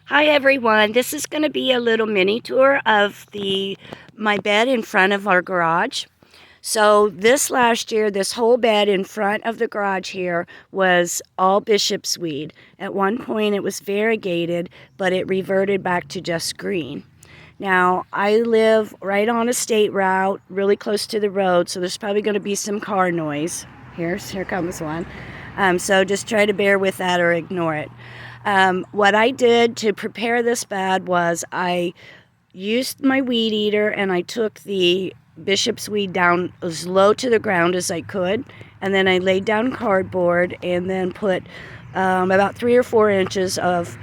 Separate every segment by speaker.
Speaker 1: Hi everyone, this is going to be a little mini tour of my bed in front of our garage. So this last year, this whole bed in front of the garage here was all bishop's weed. At one point it was variegated, but it reverted back to just green. Now, I live right on a state route, really close to the road, so there's probably going to be some car noise. Here comes one. So just try to bear with that or ignore it. What I did to prepare this bed was I used my weed eater and I took the bishop's weed down as low to the ground as I could, and then I laid down cardboard and then put about 3 or 4 inches of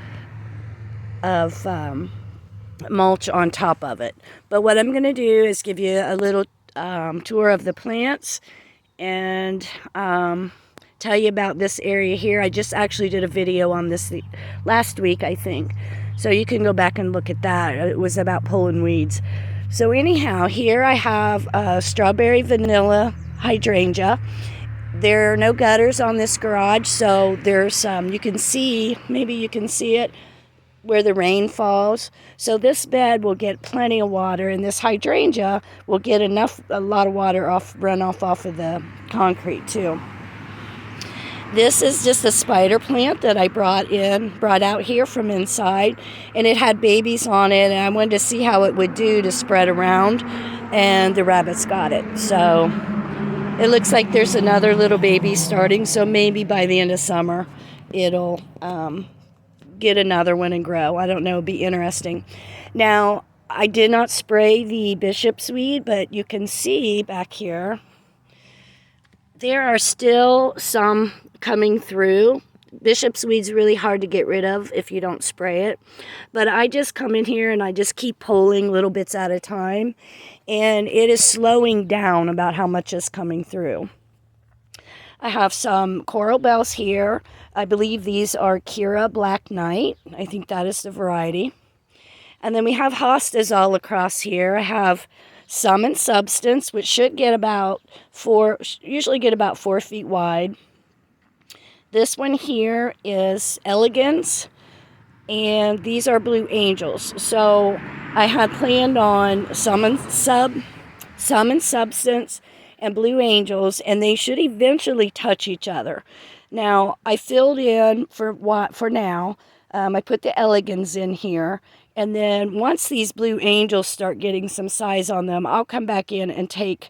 Speaker 1: mulch on top of it. But what I'm going to do is give you a little tour of the plants and tell you about this area here. I just actually did a video on this last week, I think. So you can go back and look at that. It was about pulling weeds. So anyhow, here I have a strawberry vanilla hydrangea. There are no gutters on this garage, so there's you can see, maybe you can see it, where the rain falls. So this bed will get plenty of water, and this hydrangea will get a lot of water runoff off of the concrete too. This is just a spider plant that I brought out here from inside, and it had babies on it, and I wanted to see how it would do to spread around, and the rabbits got it. So it looks like there's another little baby starting, so maybe by the end of summer it'll get another one and grow. I don't know, it'll be interesting. Now, I did not spray the bishop's weed, but you can see back here there are still some coming through. Bishop's weed's really hard to get rid of if you don't spray it. But I just come in here and I just keep pulling little bits at a time. And it is slowing down about how much is coming through. I have some coral bells here. I believe these are Heuchera Black Knight. I think that is the variety. And then we have Hostas all across here. I have some in substance, which should get usually get about 4 feet wide. This one here is Elegans, and these are Blue Angels. So I had planned on some in substance and Blue Angels, and they should eventually touch each other. Now, I filled in for now. I put the Elegans in here, and then once these Blue Angels start getting some size on them, I'll come back in and take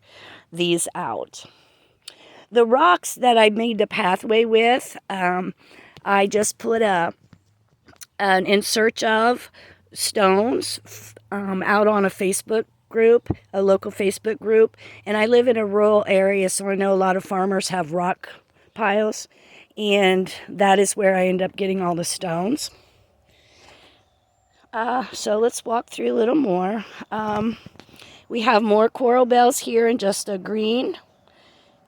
Speaker 1: these out. The rocks that I made the pathway with, I just put an in search of stones out on a Facebook group, a local Facebook group, and I live in a rural area, so I know a lot of farmers have rock piles, and that is where I end up getting all the stones. So let's walk through a little more. We have more coral bells here in just a green,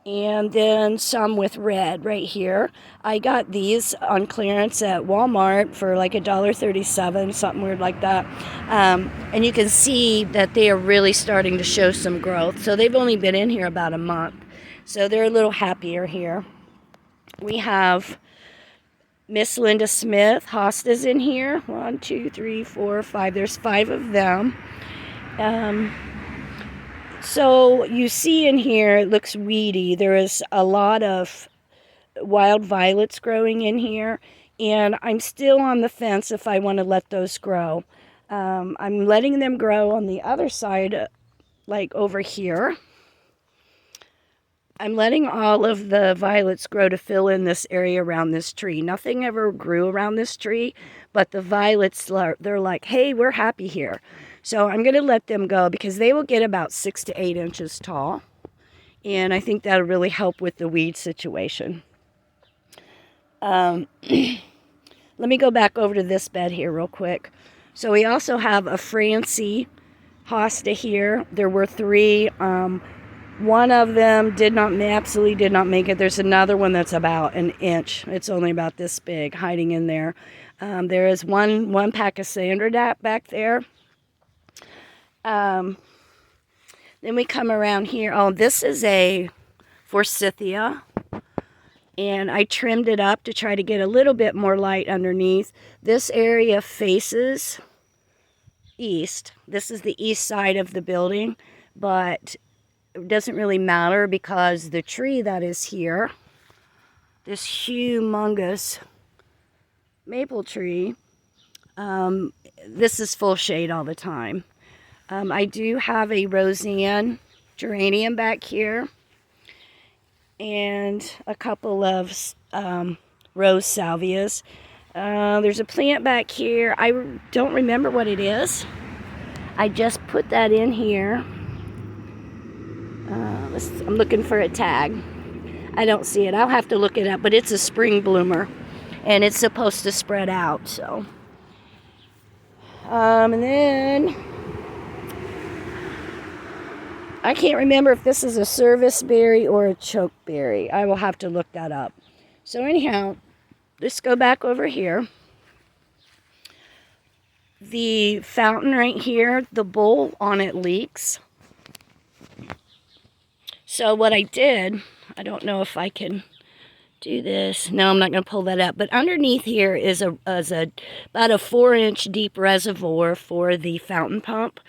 Speaker 1: and then some with red right here. I got these on clearance at Walmart for like $1.37, something weird like that. And you can see that they are really starting to show some growth. So they've only been in here about a month. So they're a little happier here. We have Miss Linda Smith Hostas in here. 1, 2, 3, 4, 5. There's 5 of them. So you see in here, it looks weedy. There is a lot of wild violets growing in here, and I'm still on the fence if I want to let those grow. I'm letting them grow on the other side, like over here. I'm letting all of the violets grow to fill in this area around this tree. Nothing ever grew around this tree, but the violets, they're like, hey, we're happy here. So I'm going to let them go because they will get about 6 to 8 inches tall. And I think that'll really help with the weed situation. Let me go back over to this bed here real quick. So we also have a Francee hosta here. There were 3. One of them absolutely did not make it. There's another one that's about an inch. It's only about this big, hiding in there. There is one Pachysandra back there. Then we come around here. Oh, this is a Forsythia. and I trimmed it up to try to get a little bit more light underneath. This area faces east. This is the east side of the building, but it doesn't really matter because the tree that is here, this humongous maple tree, this is full shade all the time. I do have a Rozanne geranium back here and a couple of rose salvias. There's a plant back here. I don't remember what it is. I just put that in here. I'm looking for a tag. I don't see it. I'll have to look it up, but it's a spring bloomer and it's supposed to spread out. So, and then I can't remember if this is a service berry or a chokeberry. I will have to look that up. So anyhow, let's go back over here. The fountain right here, the bowl on it leaks. So what I did, I don't know if I can do this. No, I'm not going to pull that up. But underneath here is about a 4-inch deep reservoir for the fountain pump.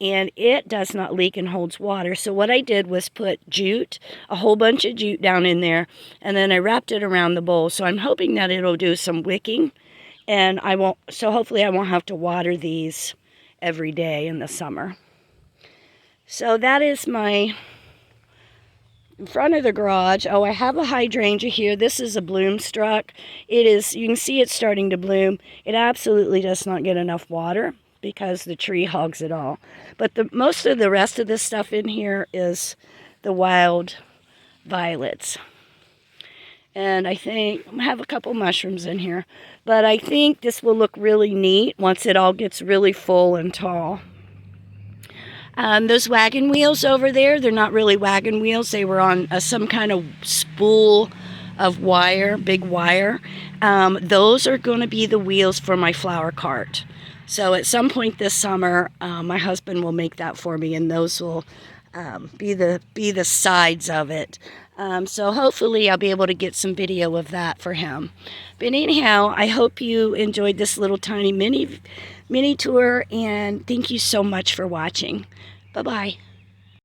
Speaker 1: And it does not leak and holds water. So what I did was put jute, a whole bunch of jute down in there, and then I wrapped it around the bowl. So I'm hoping that it'll do some wicking, and hopefully I won't have to water these every day in the summer. So that is my in front of the garage. Oh, I have a hydrangea here. This is a Bloomstruck. You can see it's starting to bloom. It absolutely does not get enough water because the tree hogs it all. But most of the rest of this stuff in here is the wild violets. And I think I have a couple mushrooms in here. But I think this will look really neat once it all gets really full and tall. Those wagon wheels over there, they're not really wagon wheels. They were on some kind of spool of wire, big wire. Those are going to be the wheels for my flower cart. So at some point this summer, my husband will make that for me, and those will be the sides of it. So hopefully I'll be able to get some video of that for him. But anyhow, I hope you enjoyed this little tiny mini tour, and thank you so much for watching. Bye-bye.